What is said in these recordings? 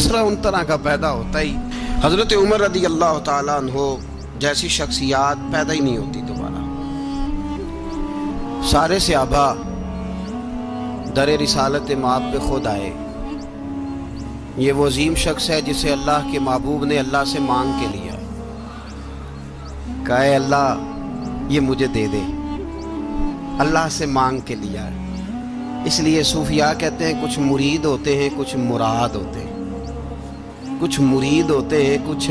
दूसरा उन तरह का पैदा होता ही। हज़रत उमर रदी अल्लाह ताला अन्हो जैसी शख्सियात पैदा ही नहीं होती दोबारा। सारे सहाबा दर रिसालत माब पे खुद आए। ये वो अजीम शख्स है जिसे अल्लाह के महबूब ने अल्लाह से मांग के लिया, कहा अल्लाह ये मुझे दे दे, अल्लाह से मांग के लिया है। इसलिए सूफिया कहते हैं कुछ मुरीद होते हैं, कुछ मुराद होते हैं। कुछ मुरीद होते हैं, कुछ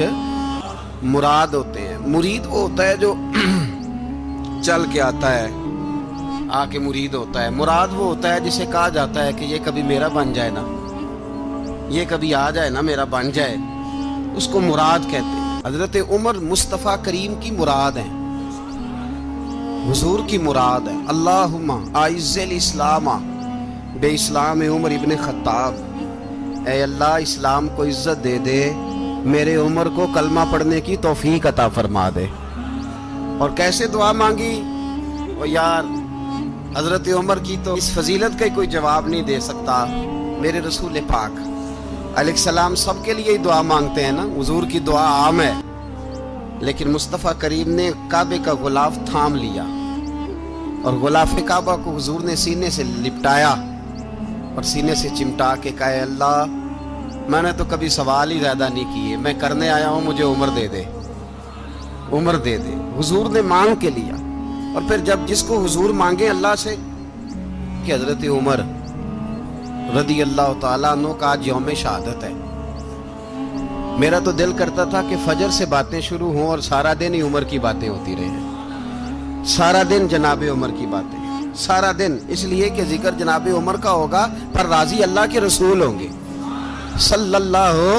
मुराद होते हैं। मुरीद वो होता है जो चल के आता है, आके मुरीद होता है। मुराद वो होता है जिसे कहा जाता है कि ये कभी मेरा बन जाए ना, ये कभी आ जाए ना, मेरा बन जाए, उसको मुराद कहते हैं। हजरत उमर मुस्तफ़ा करीम की मुराद है, हुजूर की मुराद है। अल्लाहुम्मा आइज़्ज़िल इस्लामा बे इस्लाम उमर इब्न खत्ताब, ऐ अल्लाह इस्लाम को इज्जत दे दे, मेरे उमर को कलमा पढ़ने की तौफीक अता फरमा दे। और कैसे दुआ मांगी? और यार हजरत उमर की तो इस फजीलत का कोई जवाब नहीं दे सकता। मेरे रसूल पाक अलैहिस्सलाम सबके लिए ही दुआ मांगते हैं ना, हुजूर की दुआ आम है, लेकिन मुस्तफ़ा करीम ने काबे का गुलाफ थाम लिया और गुलाफ काबा को हुजूर ने सीने से लिपटाया और सीने से चिमटा के कहा अल्लाह मैंने तो कभी सवाल ही ज़्यादा नहीं किए, मैं करने आया हूँ, मुझे उम्र दे दे, उम्र दे दे। हुजूर ने मांग के लिया। और फिर जब जिसको हुजूर मांगे अल्लाह से कि हजरत उमर रदी अल्लाह ताला अन्हु का आज यौम शहादत है, मेरा तो दिल करता था कि फजर से बातें शुरू हों और सारा दिन ही उमर की बातें होती रहे, सारा दिन जनाब उमर की बातें, सारा दिन। इसलिए कि जिक्र जनाब उमर का होगा पर राजी अल्लाह के रसूल होंगे सल्लल्लाहु,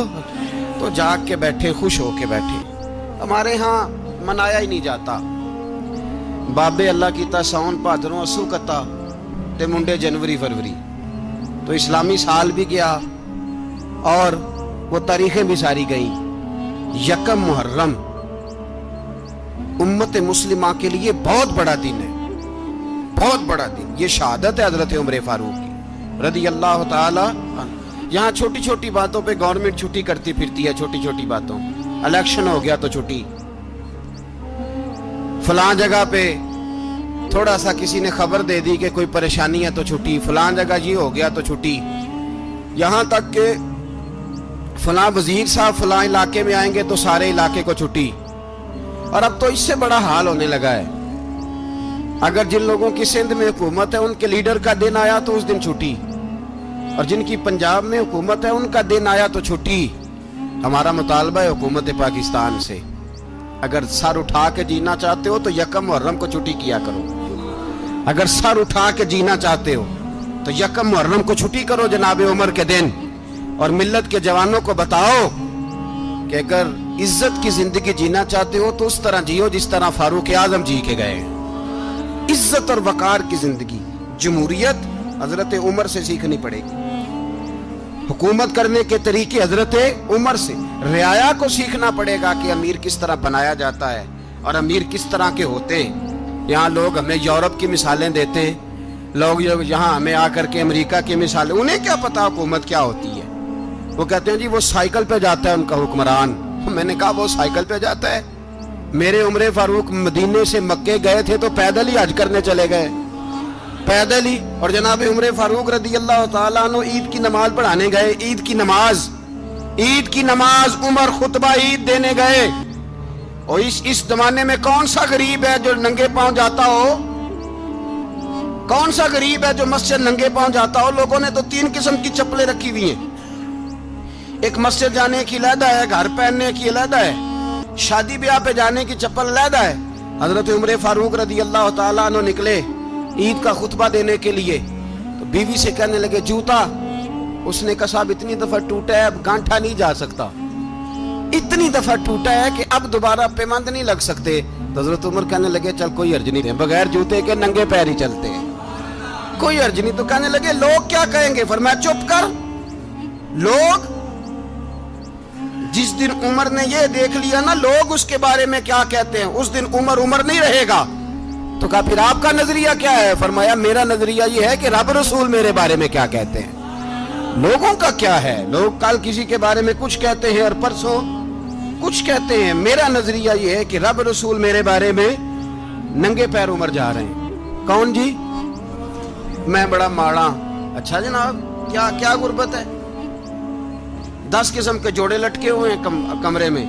तो जाग के बैठे, खुश हो के बैठे। हमारे यहाँ मनाया ही नहीं जाता। बाबे अल्लाह कीता साउन भादरों असू कता ते मुंडे जनवरी फरवरी, तो इस्लामी साल भी गया और वो तारीखें भी सारी गई। यकम मुहर्रम उम्मत मुस्लिमा के लिए बहुत बड़ा दिन है, बहुत बड़ा दिन। ये शहादत है हजरत उमर फारूक की रदी अल्लाह ताला। यहाँ छोटी छोटी बातों पे गवर्नमेंट छुट्टी करती फिरती है, छोटी छोटी बातों। इलेक्शन हो गया तो छुट्टी, फलां जगह पे थोड़ा सा किसी ने खबर दे दी कि कोई परेशानी है तो छुट्टी, फलां जगह ये हो गया तो छुट्टी। यहाँ तक के फलां वजीर साहब फलां इलाके में आएंगे तो सारे इलाके को छुट्टी। और अब तो इससे बड़ा हाल होने लगा है, अगर जिन लोगों की सिंध में हुकूमत है उनके लीडर का दिन आया तो उस दिन छुट्टी, और जिनकी पंजाब में हुकूमत है उनका दिन आया तो छुट्टी। हमारा मुतालबा है हुकूमत पाकिस्तान से, अगर सर उठा के जीना चाहते हो तो यकम मुहर्रम को छुट्टी किया करो। अगर सर उठा के जीना चाहते हो तो यकम मुहर्रम को छुट्टी करो जनाब उमर के दिन। और मिल्लत के जवानों को बताओ कि अगर इज्जत की जिंदगी जीना चाहते हो तो उस तरह जियो जिस तरह फारूक आजम जी के गए। इज्जत और वकार की जिंदगी, जमहूरियत हजरत उमर से सीखनी पड़ेगी। हुकूमत करने के तरीके हजरत उमर से, रियाया को सीखना पड़ेगा कि अमीर किस तरह बनाया जाता है और अमीर किस तरह के होते हैं। यहाँ लोग हमें यूरोप की मिसालें देते हैं, लोग यहाँ हमें आकर के अमेरिका की मिसालें, उन्हें क्या पता हुकूमत क्या होती है। वो कहते हैं जी वो साइकिल पे जाता है उनका हुक्मरान। मैंने कहा वो साइकिल पे जाता है? मेरे उमर फारूक मदीने से मक्के गए थे तो पैदल ही हज करने चले गए, पैदल ही। और जनाब उमर फारूक रदी अल्लाह ताला अन्हु ईद की नमाज पढ़ाने गए, ईद की नमाज उमर खुतबा ईद देने गए। और इस जमाने में कौन सा गरीब है जो नंगे पांव जाता हो? कौन सा गरीब है जो मस्जिद नंगे पांव जाता हो? लोगों ने तो 3 किस्म की चप्पलें रखी हुई हैं, एक मस्जिद जाने की अलहदा है, घर पहनने की अलहदा है, शादी ब्याह पे जाने की चप्पल अलहदा है। हजरत उमर फारूक रदी अल्लाह ताला अन्हु निकले ईद का खुतबा देने के लिए, तो बीवी से कहने लगे जूता। उसने कहा साहब इतनी दफा टूटा है अब गांठा नहीं जा सकता, इतनी दफा टूटा है कि अब दोबारा पेमंद नहीं लग सकते। तो हजरत उमर कहने लगे चल कोई अर्ज नहीं, बगैर जूते के नंगे पैर ही चलते हैं, कोई अर्ज नहीं। तो कहने लगे लोग क्या कहेंगे? फरमाया चुप कर। लोग, जिस दिन उमर ने ये देख लिया ना लोग उसके बारे में क्या कहते हैं, उस दिन उमर उमर नहीं रहेगा। तो कहा फिर आपका नजरिया क्या है? फरमाया मेरा नजरिया ये है कि रब रसूल मेरे बारे में क्या कहते हैं। لوگوں کا کیا ہے؟ لوگ کل کسی کے بارے میں کچھ کہتے ہیں اور پرسوں کچھ کہتے ہیں. میرا نظریہ یہ ہے کہ رب رسول میرے بارے میں ننگے پیر عمر جا رہے ہیں. کون جی؟ میں بڑا ماڑا. اچھا جناب، کیا کیا غربت ہے؟ 10 قسم کے جوڑے لٹکے ہوئے ہیں کمرے میں،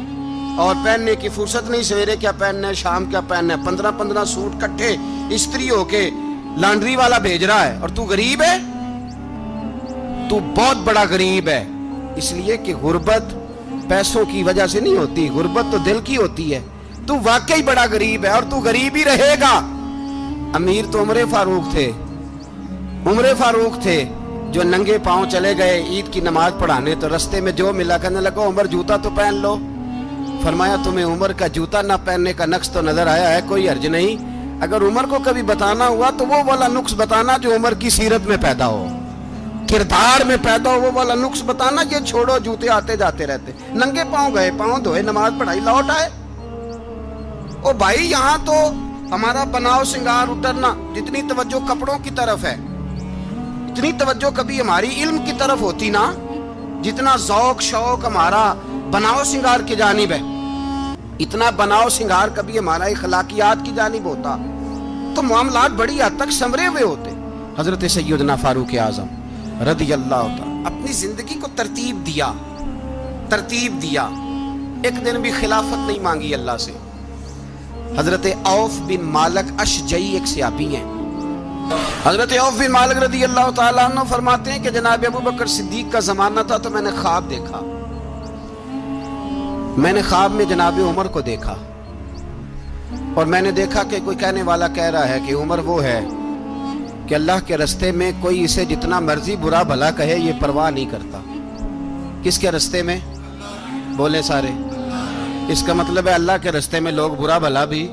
اور پہننے کی فرصت نہیں. سویرے کیا پہننا ہے، شام کیا پہننا ہے، 15 سوٹ کٹھے استری ہو کے لانڈری والا بھیج رہا ہے، اور تو غریب ہے. تو بہت بڑا غریب ہے. اس لیے کہ غربت پیسوں کی وجہ سے نہیں ہوتی، غربت تو دل کی ہوتی ہے. تو واقعی بڑا غریب ہے، اور تو غریب ہی رہے گا. امیر تو عمر فاروق تھے جو ننگے پاؤں چلے گئے عید کی نماز پڑھانے. تو رستے میں جو ملا کہنے لگا عمر جوتا تو پہن لو. فرمایا تمہیں عمر کا جوتا نہ پہننے کا نقص تو نظر آیا ہے، کوئی حرج نہیں. اگر عمر کو کبھی بتانا ہوا تو وہ والا نقص بتانا جو عمر کی سیرت میں پیدا ہو، کردار میں پیدا ہو، وہ والا نقص بتانا. یہ چھوڑو، جوتے آتے جاتے رہتے. ننگے پاؤں گئے، پاؤں دھوئے، نماز پڑھائی، لوٹ آئے. او بھائی، یہاں تو ہمارا بناؤ سنگار اترنا، جتنی توجہ کپڑوں کی طرف ہے اتنی توجہ کبھی ہماری علم کی طرف ہوتی نا. جتنا ذوق شوق ہمارا بناؤ سنگار کی جانب ہے، اتنا بناؤ سنگار کبھی ہمارا اخلاقیات کی جانب ہوتا تو معاملات بڑی حد تک سنورے ہوئے ہوتے. حضرت سیدنا فاروق اعظم رضی اللہ تعالی اپنی زندگی کو ترتیب دیا. ایک دن بھی خلافت نہیں مانگی اللہ سے. حضرت عوف بن مالک اشجعی ایک صحابی ہیں. حضرت عوف بن مالک رضی اللہ تعالیٰ عنہ فرماتے ہیں کہ جناب ابو بکر صدیق کا زمانہ تھا تو میں نے خواب دیکھا. میں نے خواب میں جناب عمر کو دیکھا، اور میں نے دیکھا کہ کوئی کہنے والا کہہ رہا ہے کہ عمر وہ ہے کہ اللہ کے رستے میں کوئی اسے جتنا مرضی برا بھلا کہے یہ پرواہ نہیں کرتا. کس کے رستے میں؟ بولے سارے. اس کا مطلب ہے اللہ کے رستے میں لوگ برا بھلا بھی